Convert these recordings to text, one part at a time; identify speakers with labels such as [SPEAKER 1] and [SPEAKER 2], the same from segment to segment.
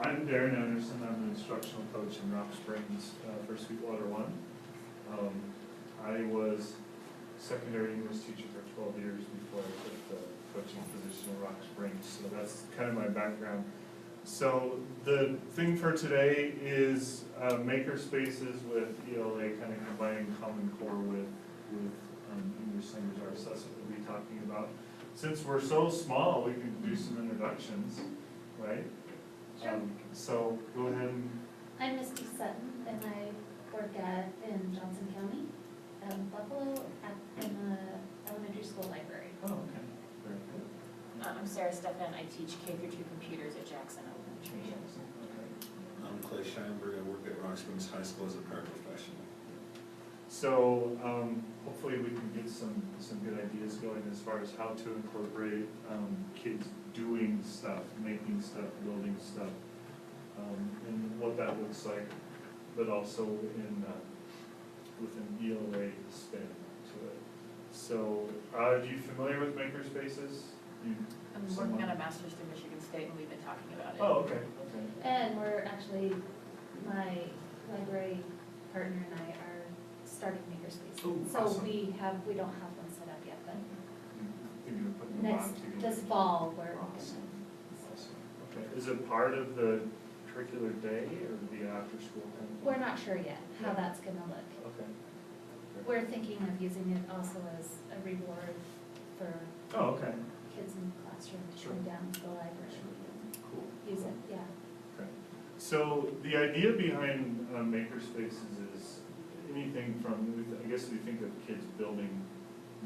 [SPEAKER 1] I'm Darren Anderson. I'm an instructional coach in Rock Springs for Sweetwater 1. I was secondary English teacher for 12 years before I took the coaching position in Rock Springs, so that's kind of my background. So the thing for today is Makerspaces with ELA, kind of combining Common Core with English language arts. That's what we'll be talking about. Since we're so small, we can do some introductions, right?
[SPEAKER 2] Sure.
[SPEAKER 1] So go ahead and...
[SPEAKER 2] I'm Misty Sutton, and I work in Johnson County, Buffalo, in the elementary school library.
[SPEAKER 1] Oh, okay. Very good.
[SPEAKER 3] I'm Sarah Stefan. I teach K-2 computers at Jackson Elementary.
[SPEAKER 1] Okay.
[SPEAKER 4] I'm Clay Scheinberg. I work at Rock Springs High School as a paraprofessional.
[SPEAKER 1] So hopefully we can get some good ideas going as far as how to incorporate kids doing stuff, making stuff, building stuff, and what that looks like, but also with an ELA spin to it. So are you familiar with Makerspaces?
[SPEAKER 3] I'm working on a master's through Michigan State, and we've been talking about it.
[SPEAKER 1] Oh, okay, okay.
[SPEAKER 2] And we're actually, my library partner and I are starting Makerspaces.
[SPEAKER 1] Ooh,
[SPEAKER 2] So
[SPEAKER 1] awesome.
[SPEAKER 2] we don't have one set up yet, but
[SPEAKER 1] Thinking of putting them on together.
[SPEAKER 2] this fall, we're
[SPEAKER 1] Awesome. Awesome. Okay, is it part of the curricular day or the after-school kind of thing?
[SPEAKER 2] we're not sure yet how that's gonna look.
[SPEAKER 1] Okay.
[SPEAKER 2] We're thinking of using it also as a reward for
[SPEAKER 1] Oh, okay.
[SPEAKER 2] kids in the classroom to
[SPEAKER 1] Sure.
[SPEAKER 2] come down to the library and
[SPEAKER 1] Cool.
[SPEAKER 2] use it, yeah.
[SPEAKER 1] Okay. So the idea behind Makerspaces is anything from, I guess we think of kids building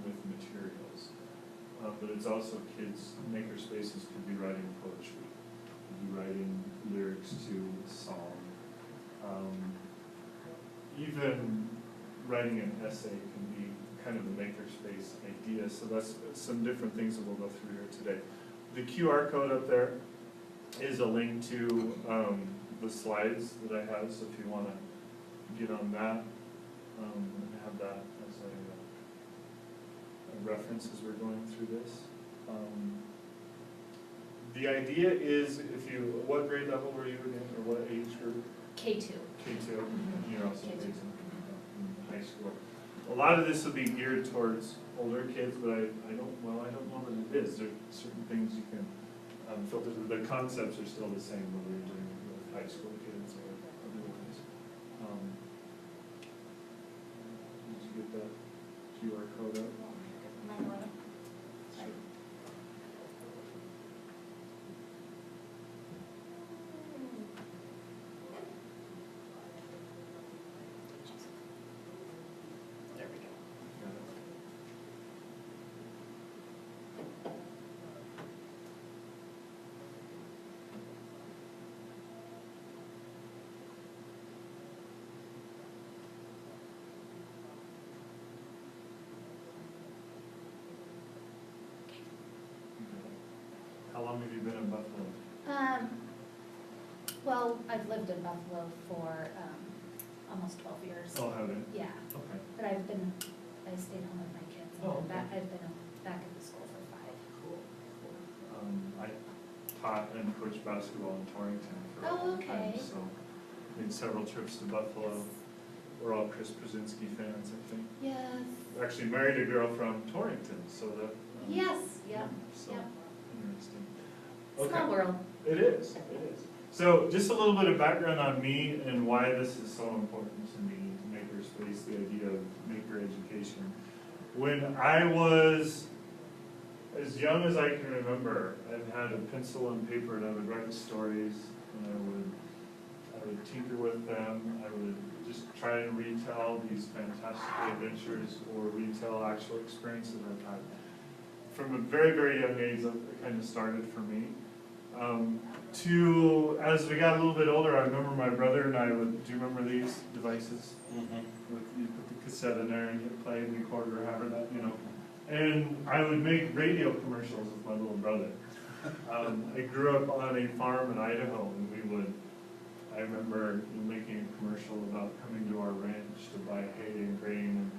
[SPEAKER 1] with materials, but it's also kids, Makerspaces could be writing poetry, could be writing lyrics to a song, even writing an essay can be kind of a makerspace idea. So that's some different things that we'll go through here today. The QR code up there is a link to the slides that I have, so if you want to get on that and have that as a reference as we're going through this. The idea is, what grade level were you again, or what age group?
[SPEAKER 2] K2.
[SPEAKER 1] K2, you're also
[SPEAKER 2] K2.
[SPEAKER 1] K2 in high school. A lot of this will be geared towards older kids, but I don't know that it is. There are certain things you can filter. The concepts are still the same whether you're doing it with high school kids or otherwise. Did you get that QR code up? Sure.
[SPEAKER 3] There we go.
[SPEAKER 1] Got it. How long have you been in Buffalo?
[SPEAKER 2] Well, I've lived in Buffalo for almost 12 years.
[SPEAKER 1] Oh, have you?
[SPEAKER 2] Yeah,
[SPEAKER 1] Okay.
[SPEAKER 2] but I stayed home with my kids. And
[SPEAKER 1] Oh, okay.
[SPEAKER 2] I've been back at the school for 5.
[SPEAKER 1] Cool. I taught and coached basketball in Torrington for a
[SPEAKER 2] Oh,
[SPEAKER 1] long time,
[SPEAKER 2] okay.
[SPEAKER 1] so made several trips to Buffalo. We're all Chris Brzezinski fans, I think.
[SPEAKER 2] Yes.
[SPEAKER 1] Actually married a girl from Torrington, so that.
[SPEAKER 2] Yes, yeah,
[SPEAKER 1] So,
[SPEAKER 2] yeah.
[SPEAKER 1] interesting.
[SPEAKER 2] Small world.
[SPEAKER 1] It is, it is. So just a little bit of background on me and why this is so important to me, Makerspace, the idea of maker education. When I was as young as I can remember, I've had a pencil and paper and I would write stories and I would tinker with them. I would just try and retell these fantastic adventures or retell actual experiences I've had. From a very, very young age, that kind of started for me. As we got a little bit older, I remember my brother and I would, do you remember these devices? You put the cassette in there and hit play and record or however that, And I would make radio commercials with my little brother. I grew up on a farm in Idaho, and I remember making a commercial about coming to our ranch to buy hay and grain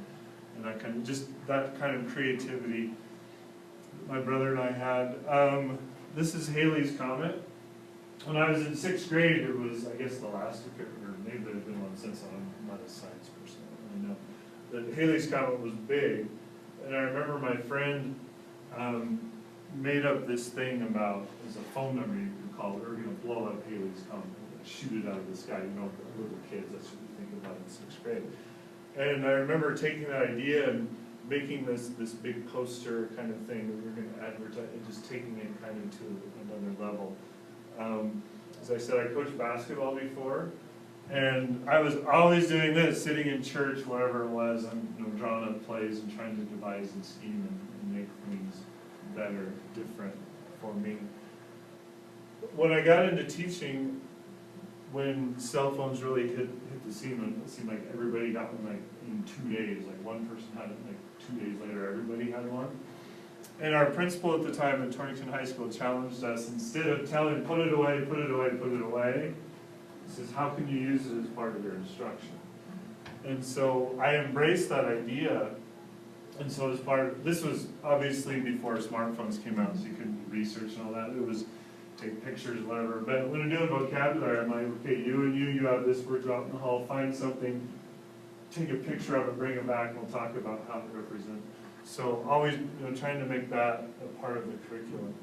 [SPEAKER 1] and that kind of creativity my brother and I had. This is Halley's Comet. when I was in sixth grade, it was, I guess, the last, or maybe there's been one since. I'm not a science person, I don't know. But Halley's Comet was big, and I remember my friend made up this thing about, there's a phone number you can call, we're gonna blow up Halley's Comet, shoot it out of the sky, you know, for little kids, that's what you think about in sixth grade. And I remember taking that idea and making this big poster kind of thing that we were gonna advertise, and just taking it kind of to another level. As I said, I coached basketball before, and I was always doing this, sitting in church, wherever it was, I'm drawing up plays and trying to devise and scheme and make things better, different for me. When I got into teaching, when cell phones really hit the scene, and it seemed like everybody got one like in 2 days, like one person had it, like 2 days later, everybody had one. And our principal at the time at Torrington High School challenged us, instead of telling, put it away, put it away, put it away, he says, how can you use it as part of your instruction? And so I embraced that idea, and so as part, this was obviously before smartphones came out, so you couldn't research and all that, it was take pictures, whatever, but when I'm doing vocabulary, I'm like, okay, you have this word out in the hall, find something, take a picture of it, bring it back, and we'll talk about how it represents. So always trying to make that a part of the curriculum.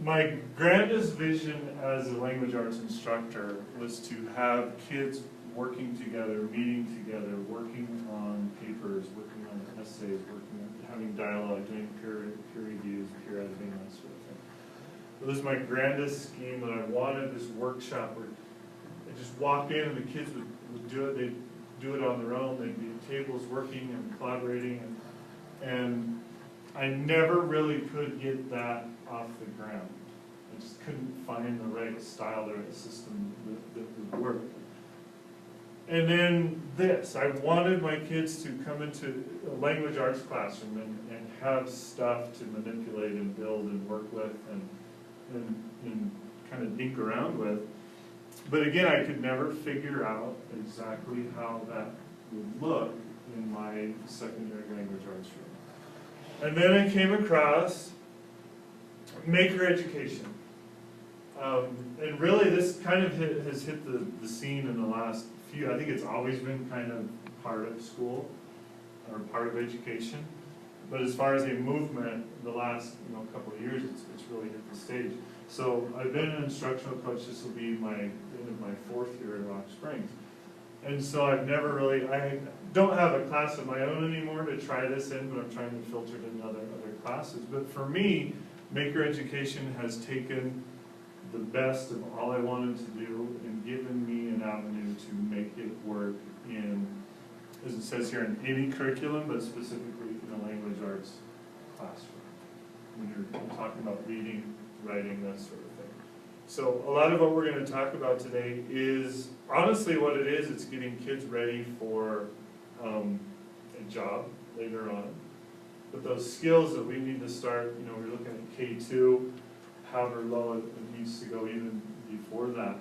[SPEAKER 1] My grandest vision as a language arts instructor was to have kids working together, meeting together, working on papers, working on essays, working on having dialogue, doing peer reviews, peer editing, that sort of thing. It was my grandest scheme, and I wanted this workshop where I just walk in and the kids would do it. They'd do it on their own. They'd be at tables working and collaborating, and I never really could get that off the ground. I just couldn't find the right style, the right system that would work. And then this, I wanted my kids to come into a language arts classroom and have stuff to manipulate and build and work with and kind of dink around with. But again, I could never figure out exactly how that would look in my secondary language arts room. And then I came across Maker Education. And really this kind of has hit the scene in the last few, I think it's always been kind of part of school or part of education. But as far as a movement, the last couple of years, it's really hit the stage. So I've been an instructional coach. This will be my end of my 4th year at Rock Springs. And so I've never really, I don't have a class of my own anymore to try this in, but I'm trying to filter it in other classes. But for me, Maker Education has taken the best of all I wanted to do and given me an avenue to make it work in, as it says here, in any curriculum, but specifically in a language arts classroom. When you're talking about reading, writing, that sort of thing. So a lot of what we're going to talk about today is, honestly what it is, it's getting kids ready for a job later on. But those skills that we need to start, we're looking at K2, however low it needs to go even before that.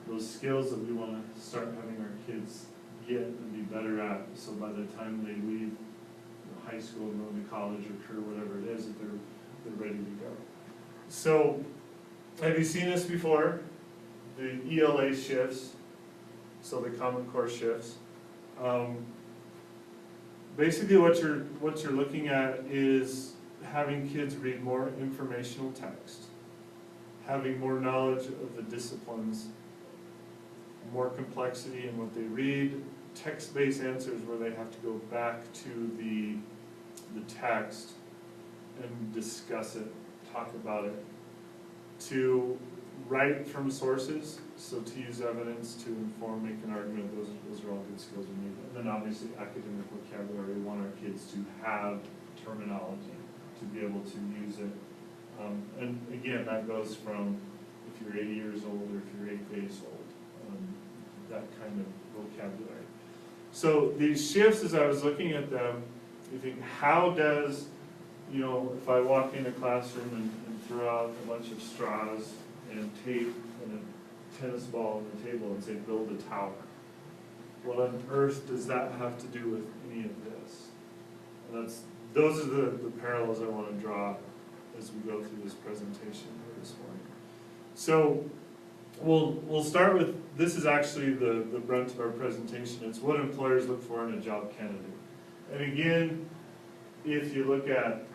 [SPEAKER 1] Those skills that we want to start having our kids get and be better at, so by the time they leave high school and go to college or career, whatever it is, that they're ready to go. So, have you seen this before? The ELA shifts, so the Common Core shifts. Basically what you're looking at is having kids read more informational text, having more knowledge of the disciplines, more complexity in what they read, text-based answers where they have to go back to the text and discuss it, talk about it, to write from sources, so to use evidence to inform, make an argument, those are all good skills we need. And then obviously academic vocabulary, we want our kids to have terminology, to be able to use it. And again, that goes from if you're 80 years old or if you're 8 days old, that kind of vocabulary. So these shifts, as I was looking at them, you think, how does, if I walk in a classroom and throw out a bunch of straws and tape and a tennis ball on the table and say, build a tower, what on earth does that have to do with any of this? And those are the parallels I want to draw as we go through this presentation here this morning. So we'll start with, this is actually the brunt of our presentation. It's what employers look for in a job candidate. And again, if you look at,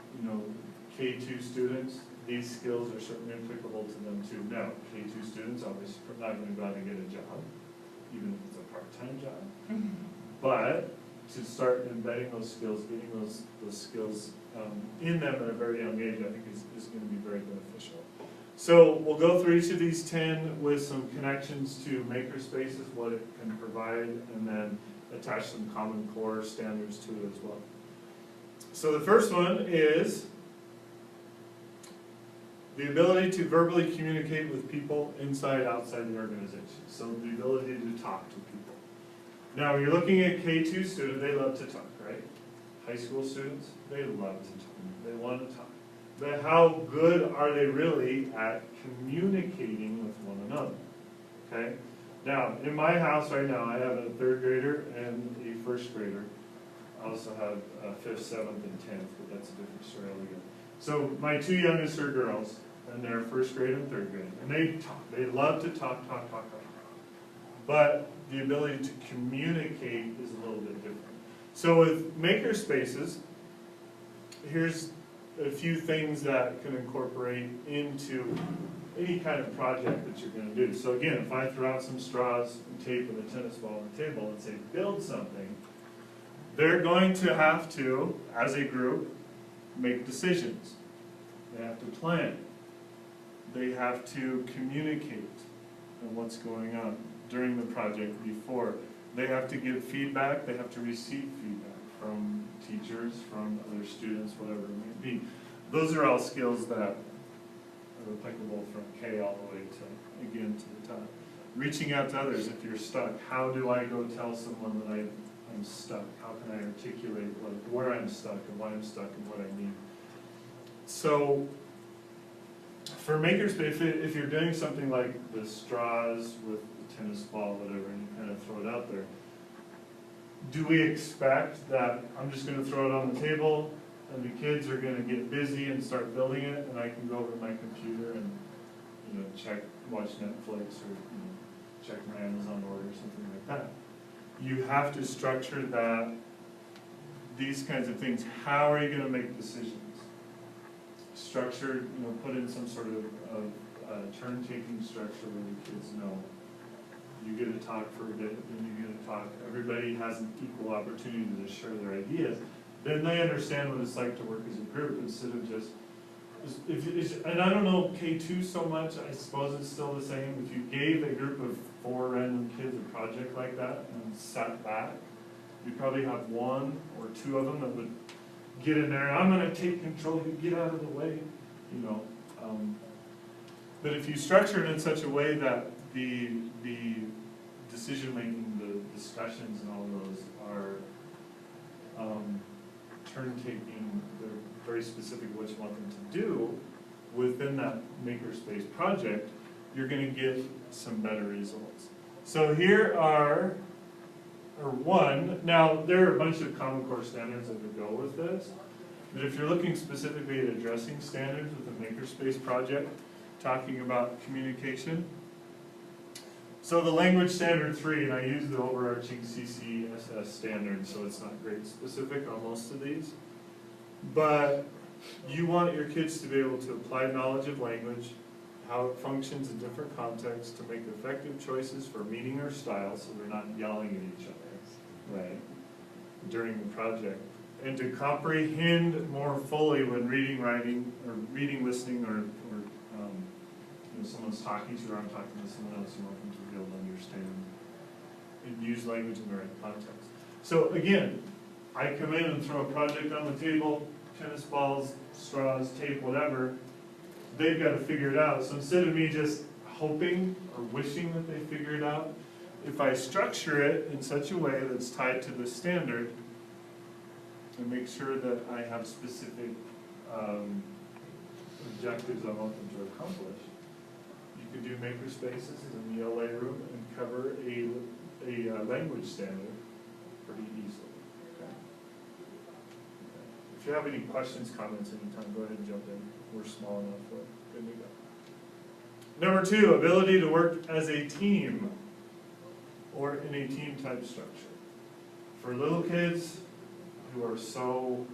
[SPEAKER 1] K2 students, these skills are certainly applicable to them too. Now, K2 students obviously are not going to go out and get a job, even if it's a part-time job. But to start embedding those skills, getting those skills in them at a very young age, I think is going to be very beneficial. So we'll go through each of these 10 with some connections to Makerspaces, what it can provide, and then attach some Common Core standards to it as well. So the first one is the ability to verbally communicate with people inside, outside the organization. So the ability to talk to people. Now, when you're looking at K2 students, they love to talk, right? High school students, they love to talk. They want to talk. But how good are they really at communicating with one another? Okay? Now, in my house right now, I have a 3rd grader and a 1st grader. I also have a 5th, 7th, and 10th, but that's a different story altogether. So my 2 youngest are girls, and they're 1st grade and 3rd grade. And they talk. They love to talk. But the ability to communicate is a little bit different. So with Makerspaces, here's a few things that can incorporate into any kind of project that you're going to do. So again, if I throw out some straws and tape and a tennis ball on the table and say, build something, they're going to have to, as a group, make decisions. They have to plan. They have to communicate on what's going on during the project before. They have to give feedback. They have to receive feedback from teachers, from other students, whatever it may be. Those are all skills that are applicable from K all the way to, again, to the top. Reaching out to others if you're stuck. How do I go tell someone that I'm stuck? How can I articulate where I'm stuck and why I'm stuck and what I need? So for Makerspace, if you're doing something like the straws with the tennis ball, whatever, and you kind of throw it out there, do we expect that I'm just going to throw it on the table and the kids are going to get busy and start building it, and I can go over to my computer and watch Netflix or check my Amazon order or something like that? You have to structure that, these kinds of things. How are you going to make decisions? Structure, put in some sort of turn-taking structure where the kids know. You get to talk for a bit, then you get to talk. Everybody has an equal opportunity to share their ideas. Then they understand what it's like to work as a group instead of just, and I don't know K2 so much, I suppose it's still the same. If you gave a group of 4 random kids a project like that and sat back, you'd probably have 1 or 2 of them that would get in there, I'm going to take control, you get out of the way, But if you structure it in such a way that the decision-making, the discussions and all those are turn-taking, they're very specific what you want them to do within that Makerspace project, you're going to get some better results. So here are, now there are a bunch of Common Core standards that would go with this, but if you're looking specifically at addressing standards with a Makerspace project, talking about communication, so the language standard 3, and I use the overarching CCSS standard, so it's not grade specific on most of these, but you want your kids to be able to apply knowledge of language, how it functions in different contexts, to make effective choices for meaning or style, so they're not yelling at each other, right, during the project, and to comprehend more fully when reading, writing, or reading, listening, or someone's talking to you, or I'm talking to someone else, you want them to be able to understand and use language in the right context. So again, I come in and throw a project on the table, tennis balls, straws, tape, whatever, they've got to figure it out. So instead of me just hoping or wishing that they figure it out, if I structure it in such a way that's tied to the standard and make sure that I have specific objectives I want them to accomplish, you can do Makerspaces in the ELA room and cover a language standard pretty easily. Okay. If you have any questions, comments anytime, go ahead and jump in. We're small enough, we're good to go. Number 2, ability to work as a team or in a team type structure. For little kids who are so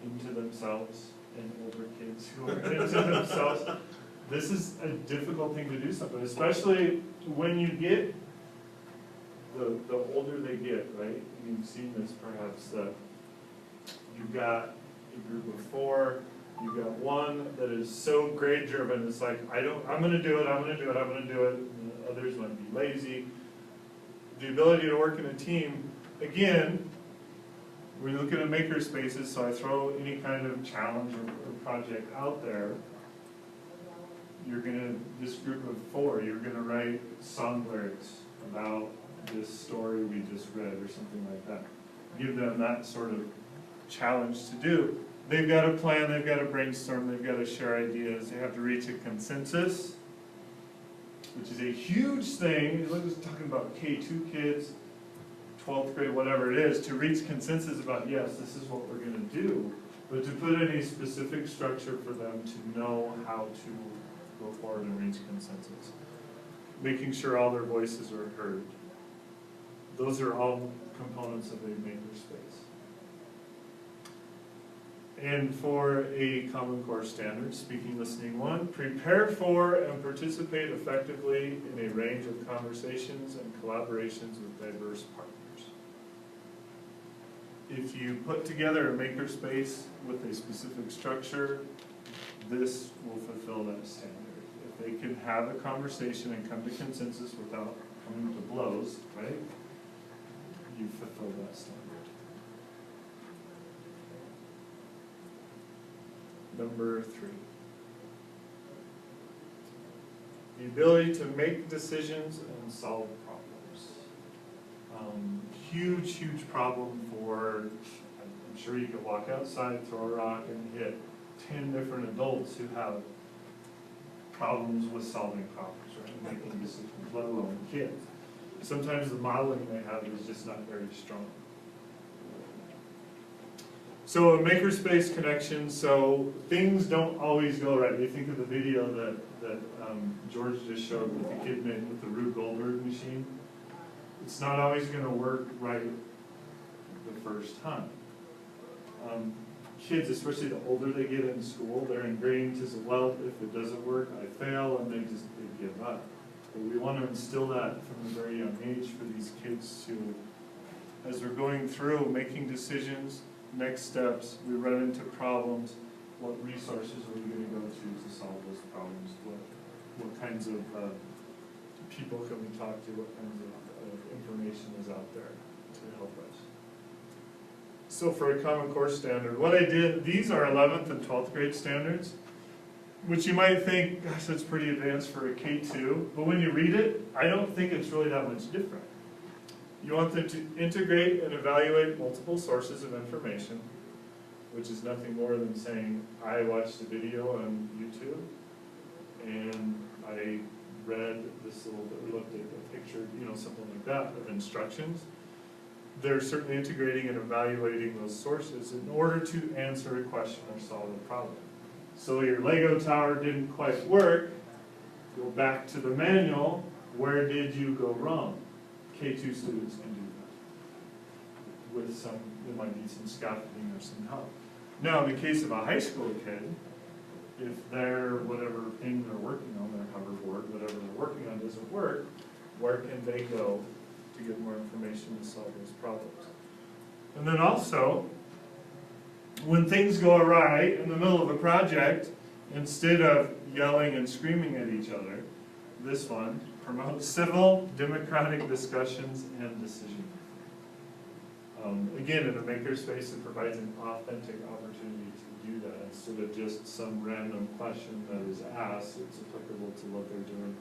[SPEAKER 1] into themselves and older kids who are into themselves, this is a difficult thing to do something, especially when you get, the older they get, right? You've seen this perhaps, that you've got a group of 4, you've got one that is so grade driven, it's like, I'm gonna do it, I'm gonna do it, I'm gonna do it, and the others might be lazy. The ability to work in a team, again, we're looking at Makerspaces, so I throw any kind of challenge or project out there. You're gonna, this group of 4, you're gonna write song lyrics about this story we just read or something like that. Give them that sort of challenge to do. They've got to plan, they've got to brainstorm, they've got to share ideas, they have to reach a consensus, which is a huge thing. We're just talking about K2 kids, 12th grade, whatever it is, to reach consensus about, yes, this is what we're going to do, but to put in a specific structure for them to know how to go forward and reach consensus. Making sure all their voices are heard. Those are all components of a makerspace. And for a Common Core Standards, speaking, listening 1, prepare for and participate effectively in a range of conversations and collaborations with diverse partners. If you put together a makerspace with a specific structure, this will fulfill that standard. If they can have a conversation and come to consensus without coming to blows, right? You fulfill that standard. Number 3. The ability to make decisions and solve problems. Huge, huge problem for, I'm sure you could walk outside, throw a rock, and hit 10 different adults who have problems with solving problems, right? Making decisions, let alone kids. Sometimes the modeling they have is just not very strong. So a makerspace connection, so things don't always go right. You think of the video that George just showed with the kid made with the Rube Goldberg machine. It's not always going to work right the first time. Kids, especially the older they get in school, they're ingrained to say, well, if it doesn't work, I fail, and they give up. But we want to instill that from a very young age for these kids to, as they're going through making decisions, next steps, we run into problems, what resources are we going to go to solve those problems? What kinds of people can we talk to? What kinds of information is out there to help us? So for a Common Core Standard, what I did, these are 11th and 12th grade standards, which you might think, gosh, that's pretty advanced for a K2, but when you read it, I don't think it's really that much different. You want them to integrate and evaluate multiple sources of information, which is nothing more than saying, I watched a video on YouTube, and I read this little bit, looked at the picture, something like that, of instructions. They're certainly integrating and evaluating those sources in order to answer a question or solve a problem. So your Lego tower didn't quite work, go back to the manual, where did you go wrong? K2 students can do that. With some, there might be some scaffolding or some help. Now, in the case of a high school kid, if their whatever thing they're working on, their hoverboard, whatever they're working on doesn't work, where can they go to get more information and solve those problems? And then also, when things go awry in the middle of a project, instead of yelling and screaming at each other, this one promotes civil, democratic discussions and decision. Again, in a makerspace, it provides an authentic opportunity to do that. Instead of just some random question that is asked, it's applicable to what they're doing.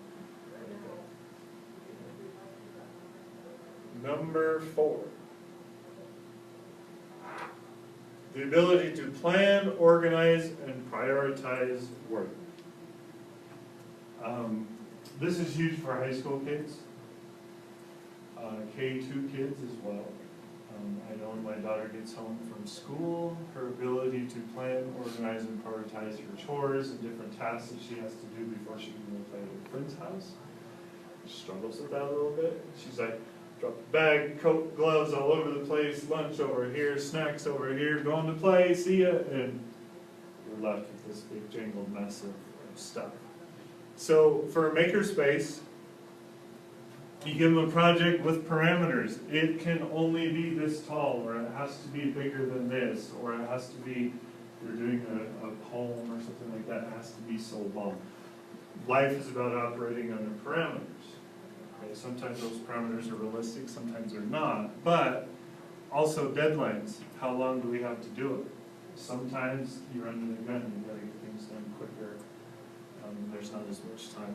[SPEAKER 1] Number 4. The ability to plan, organize, and prioritize work. This is huge for high school kids, K2 kids as well. I know when my daughter gets home from school, her ability to plan, organize, and prioritize her chores and different tasks that she has to do before she can go play at her friend's house. She struggles with that a little bit. She's like, drop the bag, coat, gloves all over the place, lunch over here, snacks over here, going to play, see ya, and we're left with this big jangled mess of stuff. So for a makerspace, you give them a project with parameters. It can only be this tall, or it has to be bigger than this, or it has to be, you're doing a poem or something like that, it has to be so long. Life is about operating under parameters. Okay, sometimes those parameters are realistic, sometimes they're not, but also deadlines. How long do we have to do it? Sometimes you're under the gun, you gotta get things done quicker. There's not as much time.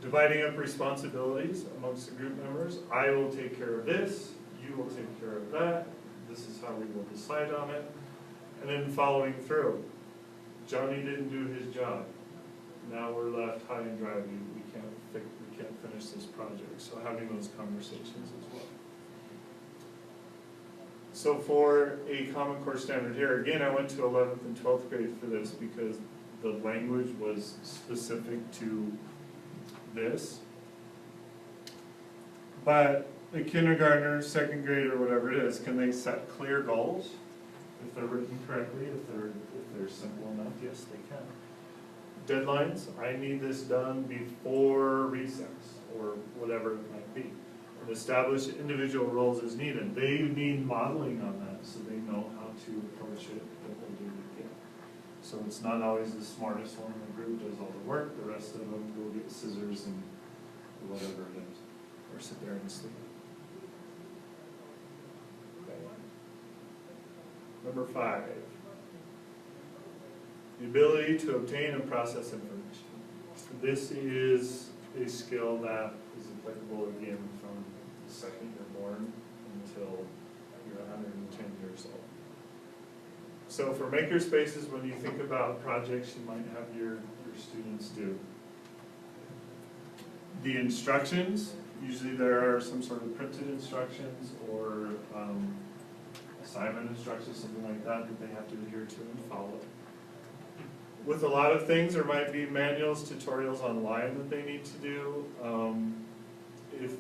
[SPEAKER 1] Dividing up responsibilities amongst the group members. I will take care of this, you will take care of that, this is how we will decide on it. And then following through. Johnny didn't do his job. Now we're left high and dry, we can't finish this project. So having those conversations as well. So for a Common Core standard here, again, I went to 11th and 12th grade for this because the language was specific to this. But a kindergartner, second grade, or whatever it is, can they set clear goals? If they're written correctly, if they're simple enough, yes, they can. Deadlines, I need this done before recess, or whatever it might be. And establish individual roles as needed. They need modeling on that, so they know how to approach it, what they do to get. So it's not always the smartest one in the group does all the work, the rest of them go get scissors and whatever it is, or sit there and sleep. Okay. Number 5, the ability to obtain and process information. This is a skill that is applicable again from the second you're born until you're 110 years old. So for makerspaces, when you think about projects you might have your students do, the instructions, usually there are some sort of printed instructions or assignment instructions, something like that, that they have to adhere to and follow. With a lot of things, there might be manuals, tutorials online that they need to do. If you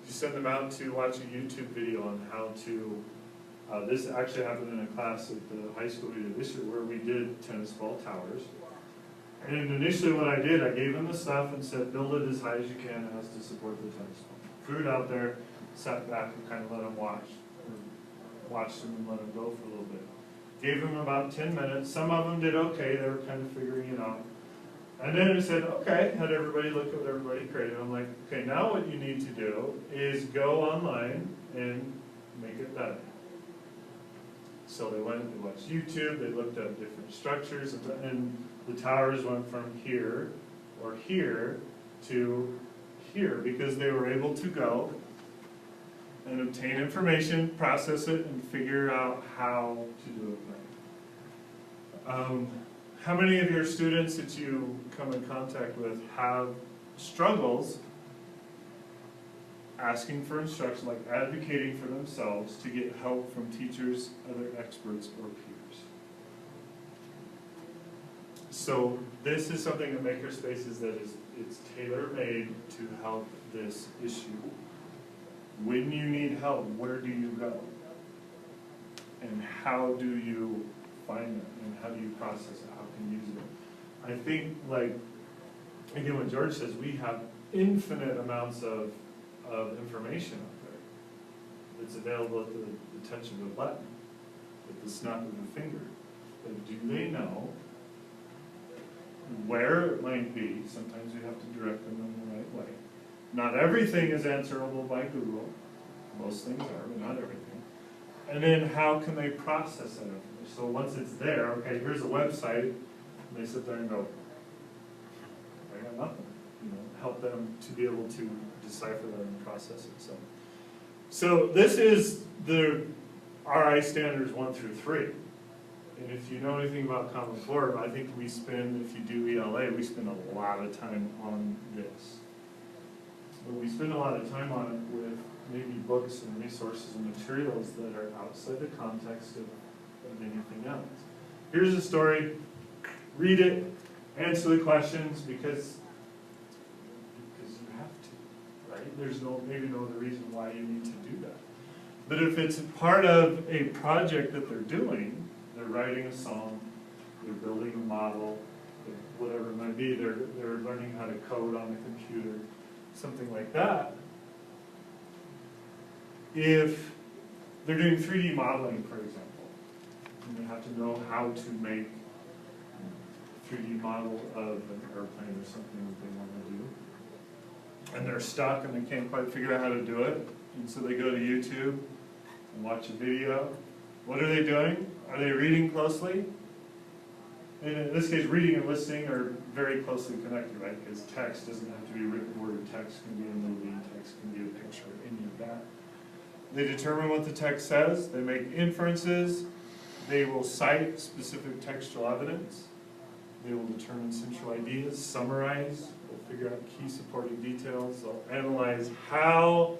[SPEAKER 1] send them out to watch a YouTube video on how to, this actually happened in a class at the high school we did this year where we did tennis ball towers. And initially what I did, I gave them the stuff and said, build it as high as you can as to support the tennis ball. Threw it out there, sat back and kind of let them watch. Watched them and let them go for a little bit. Gave them about 10 minutes. Some of them did okay. They were kind of figuring it out. And then I said, okay, had everybody look at what everybody created. I'm like, okay, now what you need to do is go online and make it better. So they went, they watched YouTube, they looked at different structures, and the towers went from here or here to here because they were able to go and obtain information, process it, and figure out how to do it right. How many of your students that you come in contact with have struggles asking for instruction, like advocating for themselves to get help from teachers, other experts, or peers? So this is something in Makerspaces that it's tailor-made to help this issue. When you need help, where do you go? And how do you find it? And how do you process it? How can you use it? I think, like, again, what George says, we have infinite amounts of information out there that's available at the touch of a button, at the snap of a finger. But do they know where it might be? Sometimes we have to direct them in the right way. Not everything is answerable by Google. Most things are, but not everything. And then how can they process that information? So once it's there, okay, here's a website, and they sit there and go, I got nothing. You know, help them to be able to decipher that and process it. So this is the RI standards 1 through 3. And if you know anything about Common Core, I think we spend, if you do ELA, we spend a lot of time on this. but we spend a lot of time on it with maybe books and resources and materials that are outside the context of anything else. Here's a story, read it, answer the questions because you have to, right? There's maybe no other reason why you need to do that. But if it's part of a project that they're doing, they're writing a song, they're building a model, whatever it might be, they're learning how to code on the computer, something like that. If they're doing 3D modeling, for example, and they have to know how to make a 3D model of an airplane or something that they want to do, and they're stuck and they can't quite figure out how to do it, and so they go to YouTube and watch a video. What are they doing? Are they reading closely? And in this case, reading and listening are very closely connected, right? Because text doesn't have to be written word. Text can be a movie. Text can be a picture, any of that. They determine what the text says. They make inferences. They will cite specific textual evidence. They will determine central ideas, summarize. They'll figure out key supporting details. They'll analyze how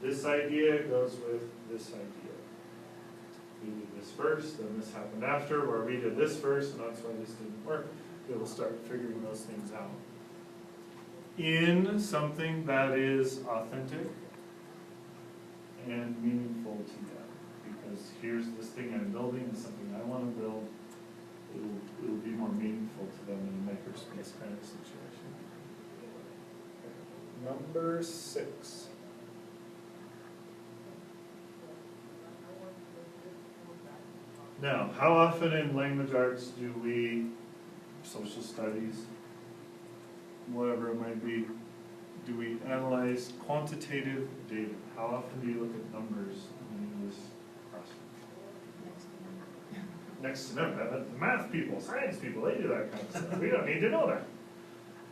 [SPEAKER 1] this idea goes with this idea. We did this first, then this happened after, or we did this first, and that's why this didn't work. They will start figuring those things out in something that is authentic and meaningful to them. Because here's this thing I'm building, it's something I want to build. It'll be more meaningful to them in a makerspace kind of situation. Number 6. Now, how often in language arts do we, social studies, whatever it might be, do we analyze quantitative data? How often do you look at numbers in English classroom? Next to none. The math people, science people, they do that kind of stuff. We don't need to know that.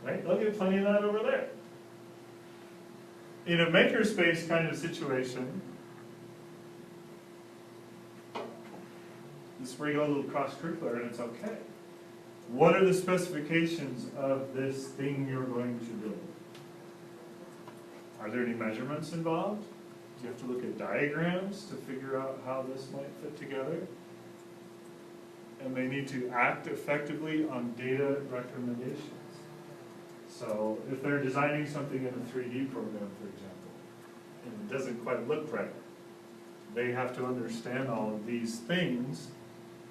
[SPEAKER 1] Right? They'll get plenty of that over there. In a makerspace kind of situation, this is where you go a little cross-curricular and it's okay. What are the specifications of this thing you're going to build? Are there any measurements involved? Do you have to look at diagrams to figure out how this might fit together? And they need to act effectively on data recommendations. So if they're designing something in a 3D program, for example, and it doesn't quite look right, they have to understand all of these things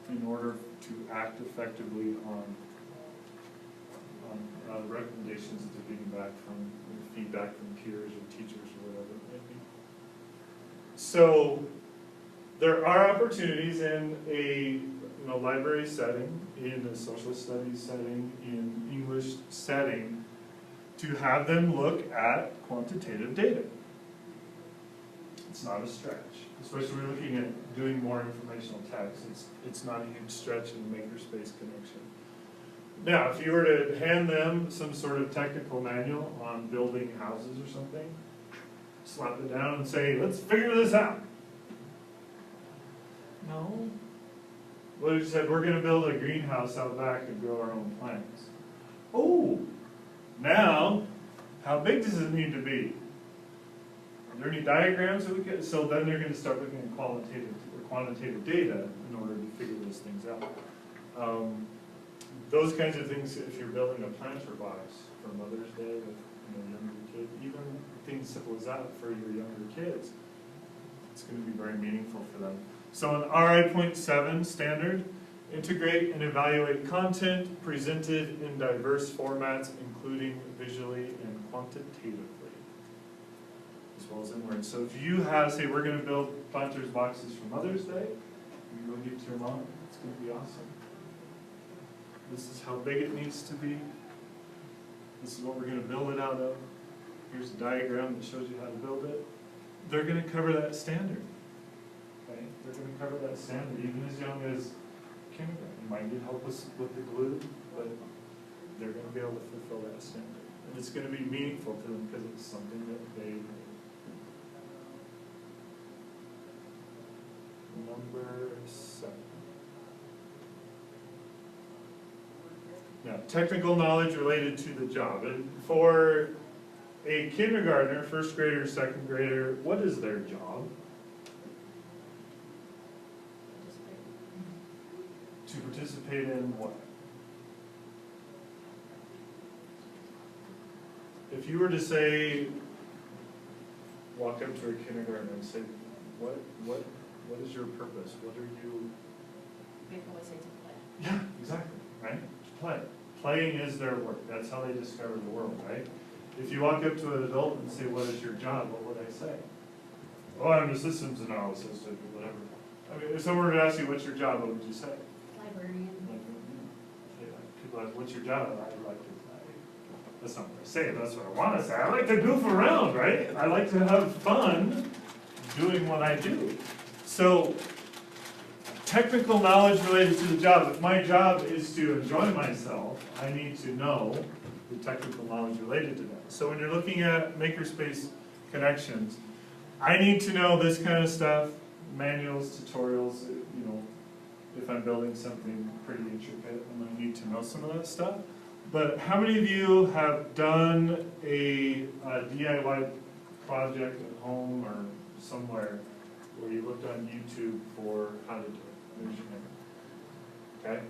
[SPEAKER 1] in order to act effectively on recommendations that they're getting back from feedback from peers or teachers or whatever it may be. So there are opportunities in a library setting, in a social studies setting, in English setting, to have them look at quantitative data. It's not a stretch. Especially when we're looking at doing more informational text. It's not a huge stretch in the makerspace connection. Now, if you were to hand them some sort of technical manual on building houses or something, slap it down and say, let's figure this out. No. Well, you said, we're going to build a greenhouse out back and grow our own plants. Oh, now, how big does it need to be? Are there any diagrams that we get? So then they're going to start looking at qualitative or quantitative data in order to figure those things out. Those kinds of things, if you're building a planter box for Mother's Day with younger kids, even things simple as that for your younger kids, it's going to be very meaningful for them. So an RI.7 standard, integrate and evaluate content presented in diverse formats, including visually and quantitatively, as well as in words. So if you have, say, we're going to build planters boxes for Mother's Day, you go give it to your mom, it's going to be awesome. This is how big it needs to be. This is what we're going to build it out of. Here's a diagram that shows you how to build it. They're going to cover that standard. Okay? They're going to cover that standard even as young as kindergarten. You might need help with the glue, but they're going to be able to fulfill that standard. And it's going to be meaningful to them because it's something that they Number 7. Now, technical knowledge related to the job. And for a kindergartner, first grader, second grader, what is their job? To participate in what? If you were to say, walk up to a kindergartner and say, what is your purpose? What are you?
[SPEAKER 3] They always say to play.
[SPEAKER 1] Yeah, exactly, right? Play. Playing is their work. That's how they discover the world, right? If you walk up to an adult and say, what is your job? What would I say? Oh, I'm a systems analysis, or whatever. I mean, if someone were to ask you, what's your job, what would you say?
[SPEAKER 2] Librarian.
[SPEAKER 1] People ask, what's your job? I like to play. That's not what I say, that's what I want to say. I like to goof around, right? I like to have fun doing what I do. So, technical knowledge related to the job. If my job is to enjoy myself, I need to know the technical knowledge related to that. So when you're looking at Makerspace connections, I need to know this kind of stuff, manuals, tutorials, you know, if I'm building something pretty intricate, I'm going to need to know some of that stuff. But how many of you have done a DIY project at home or somewhere where you looked on YouTube for how to do it? Raise your hand. Okay?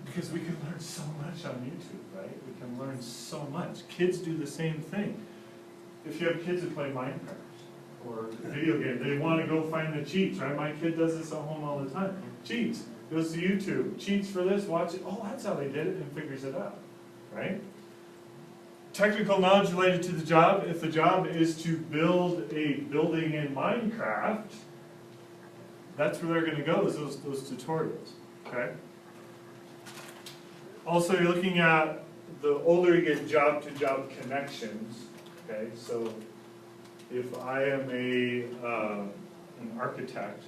[SPEAKER 1] Because we can learn so much on YouTube, right? We can learn so much. Kids do the same thing. If you have kids who play Minecraft or video games, they want to go find the cheats, right? My kid does this at home all the time. Cheats. Goes to YouTube. Cheats for this, watch it. Oh, that's how they did it, and figures it out, right? Technical knowledge related to the job. If the job is to build a building in Minecraft, that's where they're going to go, is those tutorials, okay? Also, you're looking at the older you get, job-to-job connections, okay? So if I am an architect,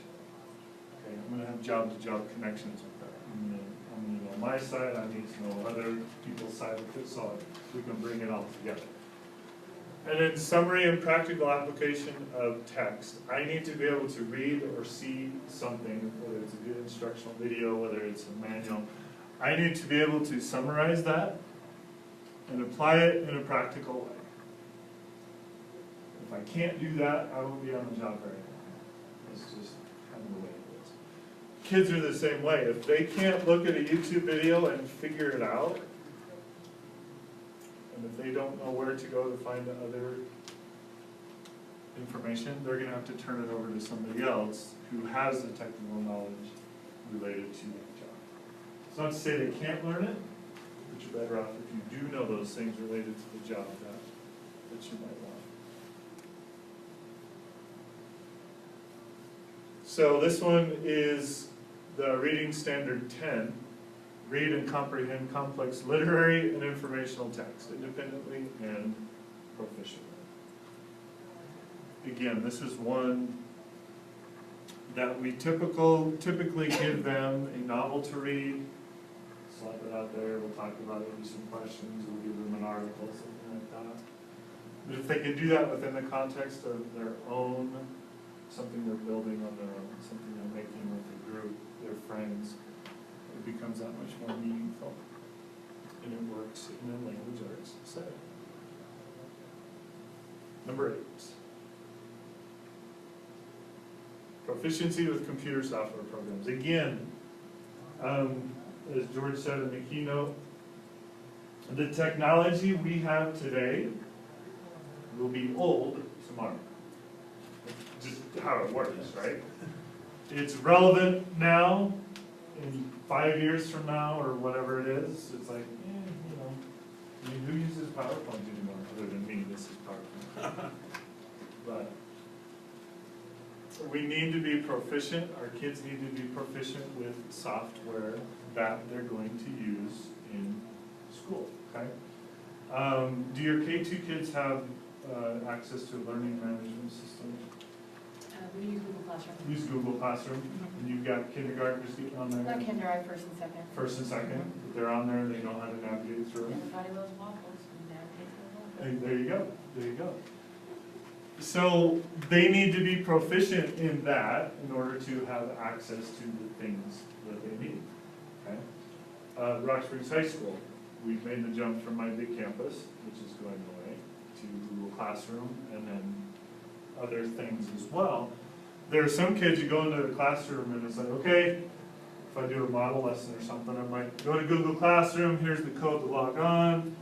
[SPEAKER 1] okay, I'm going to have job-to-job connections with that. I'm going to know my side, I need to know other people's side of it, so we can bring it all together. And then summary and practical application of text. I need to be able to read or see something, whether it's a good instructional video, whether it's a manual. I need to be able to summarize that and apply it in a practical way. If I can't do that, I won't be on the job very long. It's just kind of the way it is. Kids are the same way. If they can't look at a YouTube video and figure it out, and if they don't know where to go to find the other information, they're going to have to turn it over to somebody else who has the technical knowledge related to that job. It's not to say they can't learn it, but you're better off if you do know those things related to the job that you might want. So this one is the Reading Standard 10. Read and comprehend complex literary and informational text independently and proficiently. Again, this is one that we typically give them a novel to read, slap it out there, we'll talk about it, do some questions, we'll give them an article, something like that. But if they can do that within the context of their own, something they're building on their own, something they're making with a group, their friends, it becomes that much more meaningful. And it works in a language arts setting. Number 8. Proficiency with computer software programs. Again, as George said in the keynote, the technology we have today will be old tomorrow. Just how it works, right? It's relevant now, in 5 years from now, or whatever it is, it's like, you know, I mean, who uses PowerPoint anymore, other than me? This is PowerPoint. But we need to be proficient, our kids need to be proficient with software that they're going to use in school, okay? Do your K2 kids have access to a learning management system?
[SPEAKER 3] We use Google Classroom.
[SPEAKER 1] Use Google Classroom, and you've got kindergartners getting on there?
[SPEAKER 3] Not kinder, I first and second.
[SPEAKER 1] First and second, but they're on there and they know how to navigate through it.
[SPEAKER 3] Everybody loves waffles, and navigate through
[SPEAKER 1] Hey, there you go, there you go. So they need to be proficient in that in order to have access to the things that they need, okay? Rock Springs High School, we've made the jump from my big campus, which is going away, to Google Classroom, and then other things as well. There are some kids, you go into the classroom and it's like, okay, if I do a model lesson or something, I might go to Google Classroom, here's the code to log on,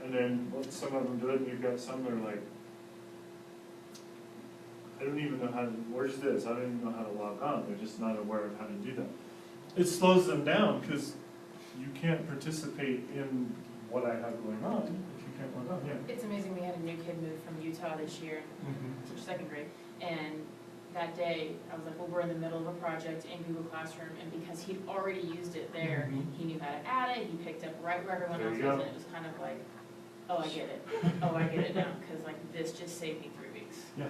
[SPEAKER 1] and then some of them do it, and you've got some that are like, I don't even know how to, where's this? I don't even know how to log on. They're just not aware of how to do that. It slows them down because you can't participate in what I have going on if you can't log on. Yeah.
[SPEAKER 3] It's amazing, we had a new kid move from Utah this year, to second grade, and that day, I was like, well, we're in the middle of a project in Google Classroom, and because he'd already used it there, he knew how to add it, he picked up right where everyone
[SPEAKER 1] There
[SPEAKER 3] else
[SPEAKER 1] you
[SPEAKER 3] was,
[SPEAKER 1] go.
[SPEAKER 3] and it was kind of like, oh, I get it, oh, I get it now, because like, this just saved me 3 weeks.
[SPEAKER 1] Yeah.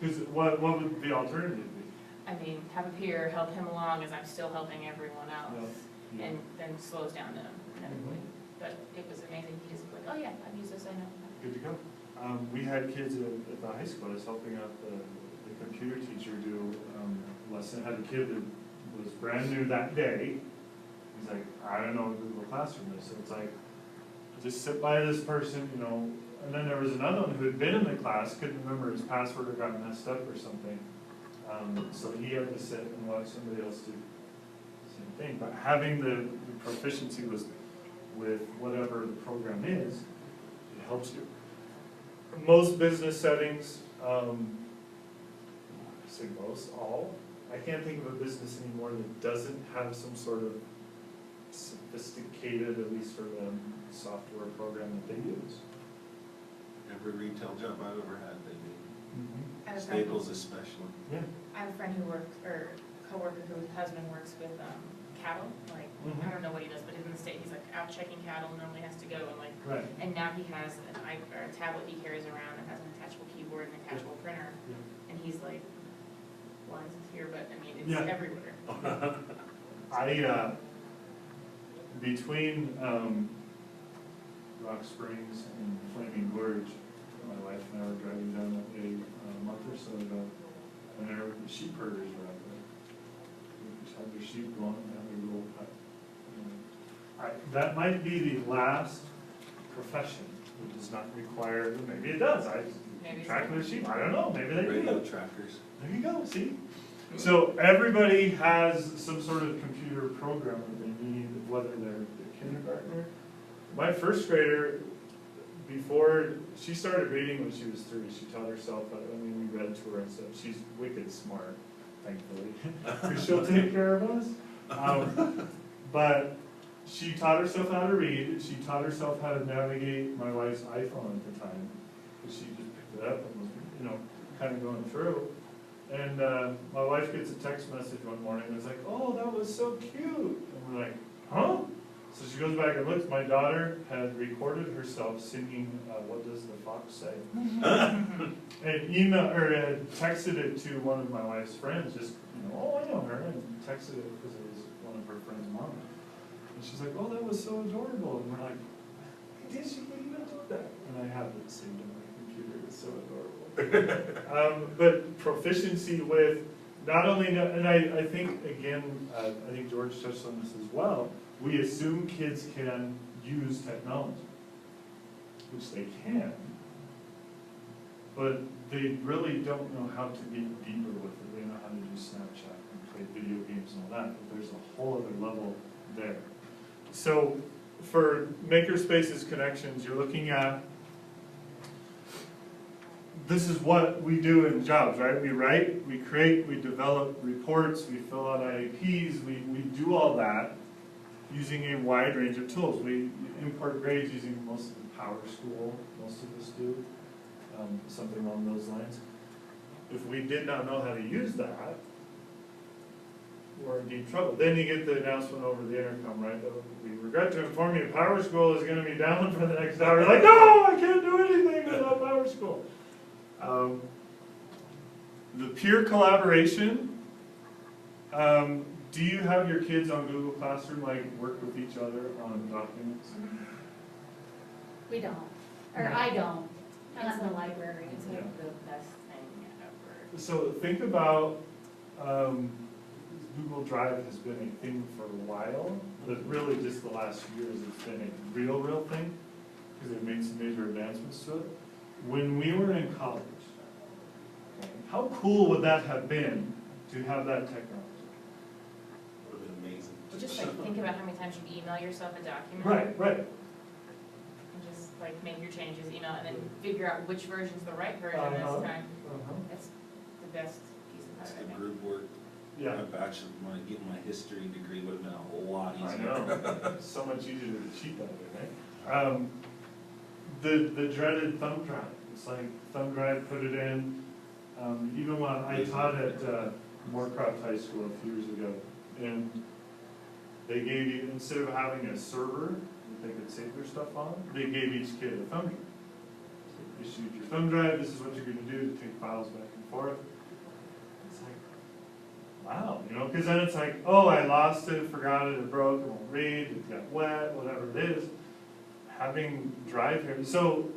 [SPEAKER 1] Because what would the alternative be?
[SPEAKER 3] I mean, have a peer help him along as I'm still helping everyone else,
[SPEAKER 1] Yeah.
[SPEAKER 3] and then slows down them inevitably. But it was amazing, he just was like, oh yeah, I've used this, I know.
[SPEAKER 1] Good to go. We had kids at the high school. I was helping out the computer teacher do a lesson. Had a kid that was brand new that day. He's like, I don't know what Google Classroom is. So it's like, just sit by this person, you know. And then there was another one who had been in the class, couldn't remember his password or got messed up or something. So he had to sit and watch somebody else do the same thing. But having the proficiency with whatever the program is, it helps you. Most business settings, I say most, all, I can't think of a business anymore that doesn't have some sort of sophisticated, at least for them, software program that they use.
[SPEAKER 4] Every retail job I've ever had, they
[SPEAKER 3] I have
[SPEAKER 4] do.
[SPEAKER 3] a friend-
[SPEAKER 4] Staples especially.
[SPEAKER 1] Yeah.
[SPEAKER 3] I have a friend who works, or coworker whose husband works with cattle, like, I don't know what he does, but in the state, he's like out checking cattle, normally has to go and like,
[SPEAKER 1] Right.
[SPEAKER 3] and now he has a tablet he carries around that has an attachable keyboard and attachable printer, and he's like, why is this here, but I mean, it's
[SPEAKER 1] Yeah.
[SPEAKER 3] everywhere.
[SPEAKER 1] Between Rock Springs and Flaming Gorge, my wife and I were driving down that way a month or so ago, and there were sheep herders were out there. They just had their sheep going and had their little hut. That might be the last profession that does not require, maybe it does,
[SPEAKER 3] Maybe it's
[SPEAKER 1] track their sheep, I don't know, maybe they do.
[SPEAKER 4] Radio trackers.
[SPEAKER 1] There you go, see? So everybody has some sort of computer program that they need, whether they're a kindergartner. My first grader, before, she started reading when she was 3. She taught herself, we read to her and stuff. She's wicked smart, thankfully, because she'll take care of us. But she taught herself how to read. She taught herself how to navigate my wife's iPhone at the time. Because she just picked it up and was, kind of going through. And my wife gets a text message one morning and it's like, oh, that was so cute. And we're like, huh? So she goes back and looks. My daughter had recorded herself singing What Does the Fox Say? And had texted it to one of my wife's friends, just, oh, I know her, and texted it because it was one of her friend's mom. And she's like, oh, that was so adorable. And we're like, did she even do that? And I have it saved in my computer. It's so adorable. But proficiency with not only, and I think, again, I think George touched on this as well, we assume kids can use technology, which they can, but they really don't know how to get deeper with it. They know how to do Snapchat and play video games and all that, but there's a whole other level there. So for Makerspaces Connections, you're looking at, this is what we do in jobs, right? We write, we create, we develop reports, we fill out IAPs, we do all that using a wide range of tools. We import grades using most of the Power School, most of us do, something along those lines. If we did not know how to use that, we're in deep trouble. Then you get the announcement over the intercom, right? We regret to inform you Power School is going to be down for the next hour. Like, no, I can't do anything without Power School. The peer collaboration, do you have your kids on Google Classroom, like work with each other on documents?
[SPEAKER 2] We don't, or I don't, not in the library.
[SPEAKER 3] It's
[SPEAKER 1] Yeah.
[SPEAKER 3] like the best thing ever.
[SPEAKER 1] So think about Google Drive has been a thing for a while, but really just the last few years it's been a real thing, because they've made some major advancements to it. When we were in college, okay, how cool would that have been to have that technology?
[SPEAKER 4] Would have been amazing.
[SPEAKER 3] Just like think about how many times you email yourself a document.
[SPEAKER 1] Right.
[SPEAKER 3] And just like make your changes, email, and then figure out which version's the right version
[SPEAKER 1] Uh-huh.
[SPEAKER 3] this time. That's the best piece of
[SPEAKER 4] It's
[SPEAKER 3] advice,
[SPEAKER 4] the
[SPEAKER 3] I think.
[SPEAKER 4] group work.
[SPEAKER 1] Yeah.
[SPEAKER 4] My bachelor, getting my history degree would have been a whole lot
[SPEAKER 1] I
[SPEAKER 4] easier.
[SPEAKER 1] know, so much easier to cheat that way, right? The dreaded thumb drive, it's like thumb drive, put it in, even when I taught at Moorcroft High School a few years ago, and they gave you, instead of having a server that they could save their stuff on, they gave each kid a thumb drive. So issued your thumb drive, this is what you're gonna do to take files back and forth. It's like, wow, you know, because then it's like, oh, I lost it, forgot it, it broke, it won't read, it got wet, whatever it is. Having drive here, so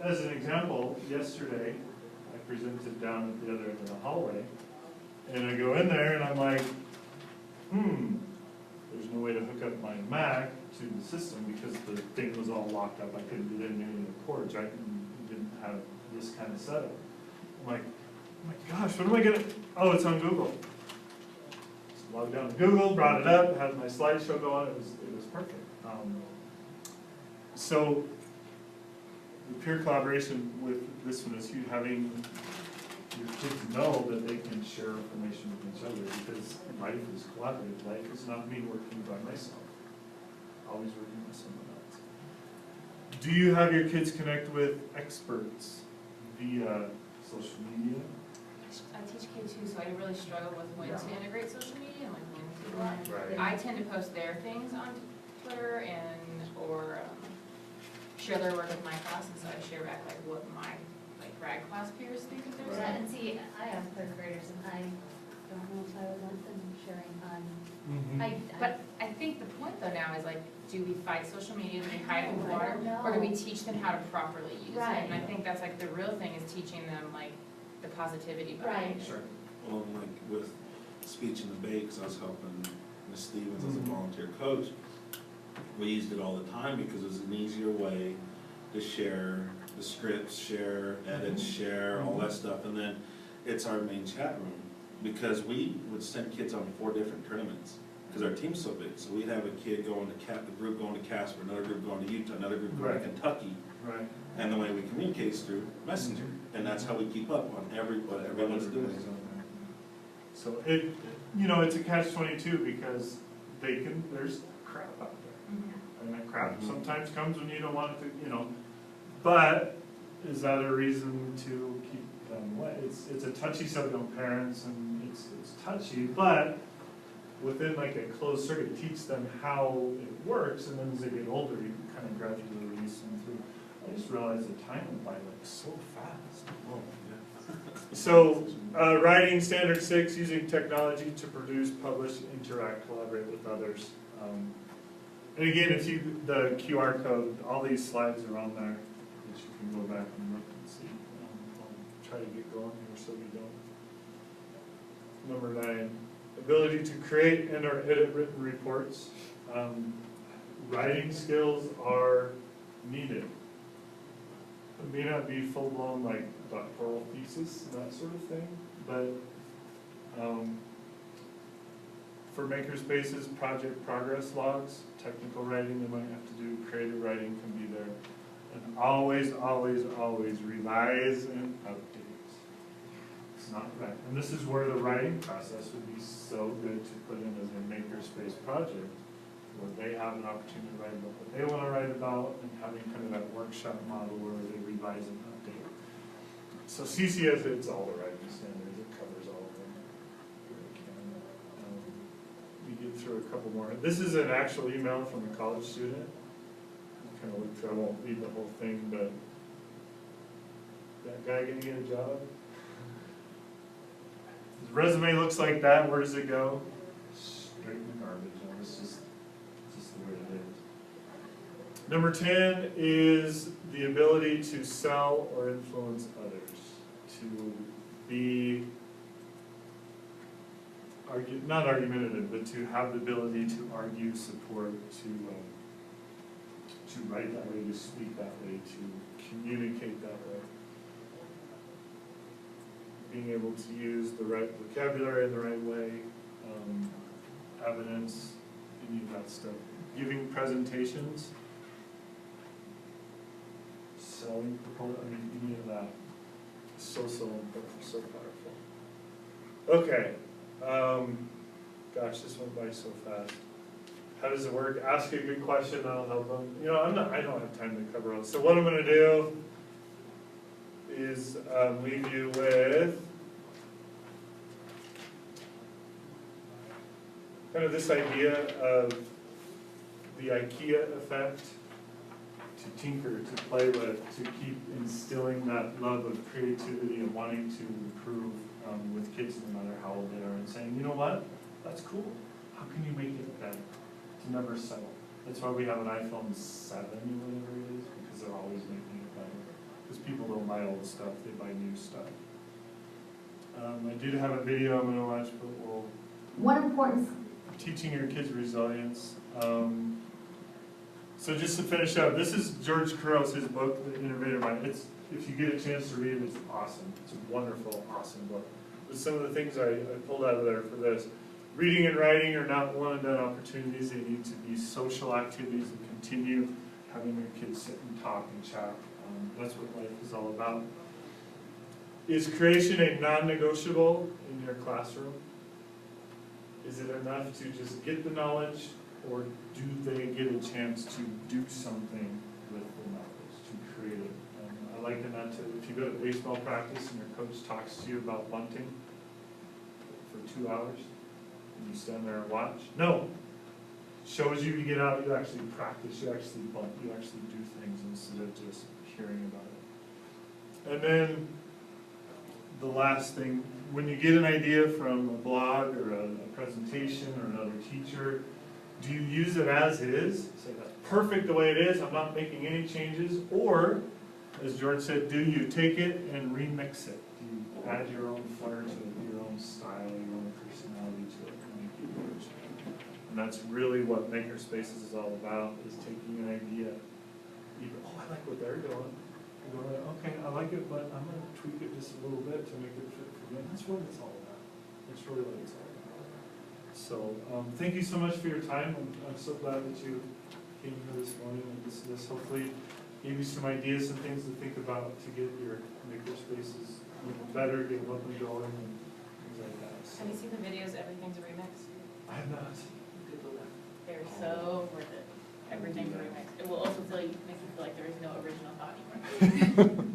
[SPEAKER 1] as an example, yesterday, I presented down at the other end of the hallway, and I go in there and I'm like, there's no way to hook up my Mac to the system because the thing was all locked up, I couldn't get in any of the cords, right, and didn't have this kind of setup. I'm like, oh my gosh, what am I gonna, oh, it's on Google. So logged down to Google, brought it up, had my slideshow going, it was perfect. So the peer collaboration with this one is huge, having your kids know that they can share information with each other, because life is collaborative. Life is not me working by myself, always working with someone else. Do you have your kids connect with experts via social media?
[SPEAKER 3] I teach K2, so I really struggle with when to integrate social media and like when to.
[SPEAKER 1] Right.
[SPEAKER 3] I tend to post their things on Twitter or share their work with my class, and so I share back like what my grad class peers think of theirs.
[SPEAKER 2] Yeah, and see, I have third graders and I don't know if I would want them sharing on,
[SPEAKER 3] But I think the point though now is like, do we fight social media, do we hide it in the
[SPEAKER 2] I
[SPEAKER 3] water,
[SPEAKER 2] don't
[SPEAKER 3] or do we
[SPEAKER 2] know.
[SPEAKER 3] teach them how to properly use it?
[SPEAKER 2] Right.
[SPEAKER 3] And I think that's like the real thing is teaching them like the positivity behind it.
[SPEAKER 4] Sure. Well, and like with speech and debate, because I was helping Ms. Stevens as a volunteer coach, we used it all the time because it was an easier way to share the scripts, share edits, share all that stuff, and then it's our main chat room, because we would send kids on 4 different tournaments, because our team's so big, so we'd have a kid going to the group going to Casper, another group going to Utah, another group going to
[SPEAKER 1] Right.
[SPEAKER 4] Kentucky,
[SPEAKER 1] Right.
[SPEAKER 4] and the way we communicate is through Messenger, and that's how we keep up on what everyone's doing.
[SPEAKER 1] So it, you know, it's a catch-22 because there's crap out there. And that crap sometimes comes when you don't want it to, you know, but is that a reason to keep them away? It's a touchy subject on parents, and it's touchy, but within like a closed circuit, teach them how it works, and then as they get older, you can kind of gradually release them through. I just realized the time went by like so fast.
[SPEAKER 4] Oh, yeah.
[SPEAKER 1] So, writing standard 6, using technology to produce, publish, interact, collaborate with others. And again, if the QR code, all these slides are on there, that you can go back and look and see. I'll try to get going here so we don't. Number 9, ability to create and or edit written reports. Writing skills are needed. It may not be full-blown like doctoral thesis and that sort of thing, but for Makerspaces, project progress logs, technical writing they might have to do, creative writing can be there. And always revise and update. It's not right. And this is where the writing process would be so good to put in as a Makerspace project, where they have an opportunity to write about what they want to write about, and having kind of that workshop model where they revise and update. So CCS, it's all the writing standards, it covers all of them. We get through a couple more. This is an actual email from a college student. Kind of look through, I won't read the whole thing, but that guy gonna get a job? His resume looks like that, where does it go? Straight in the garbage, and it's just the way it is. Number 10 is the ability to sell or influence others, to be not argumentative, but to have the ability to argue, support, to write that way, to speak that way, to communicate that way. Being able to use the right vocabulary in the right way, evidence, any of that stuff. Giving presentations, selling proposals, any of that. So important, so powerful. Okay, gosh, this went by so fast. How does it work? Ask a good question, that'll help them. You know, I don't have time to cover all. So what I'm gonna do is leave you with kind of this idea of the IKEA effect, to tinker, to play with, to keep instilling that love of creativity and wanting to improve with kids no matter how old they are, and saying, you know what, that's cool. How can you make it better? To never settle. That's why we have an iPhone 7 or whatever it is, because they're always making it better. Because people don't buy old stuff, they buy new stuff. I did have a video I'm gonna watch, but we'll...
[SPEAKER 5] One important...
[SPEAKER 1] Teaching your kids resilience. So just to finish up, this is George Couros, his book, The Innovative Mind. If you get a chance to read it, it's awesome. It's a wonderful, awesome book. But some of the things I pulled out of there for this. Reading and writing are not one-and-done opportunities. They need to be social activities and continue having your kids sit and talk and chat. That's what life is all about. Is creation a non-negotiable in your classroom? Is it enough to just get the knowledge, or do they get a chance to do something with the knowledge, to create it? I liken that to if you go to baseball practice and your coach talks to you about bunting for 2 hours, and you stand there and watch. No, shows you get out, you actually practice, you actually bunt, you actually do things instead of just hearing about it. And then the last thing, when you get an idea from a blog or a presentation or another teacher, do you use it as is? Say that's perfect the way it is, I'm not making any changes? Or, as George said, do you take it and remix it? Do you add your own flair to it, your own style, your own personality to it, and make it yours? And that's really what Makerspaces is all about, is taking an idea, I like what they're doing. And going, okay, I like it, but I'm going to tweak it just a little bit to make it fit for me. That's what it's all about. That's really what it's all about. So, thank you so much for your time. I'm so glad that you came here this morning and this hopefully gave you some ideas and things to think about to get your Makerspaces even better, get them up and going, and things like that. So,
[SPEAKER 3] Have you seen the videos, Everything's a Remix?
[SPEAKER 1] I have not.
[SPEAKER 3] They're so worth it. Everything's a remix. It will also make you feel like there is no original thought anymore.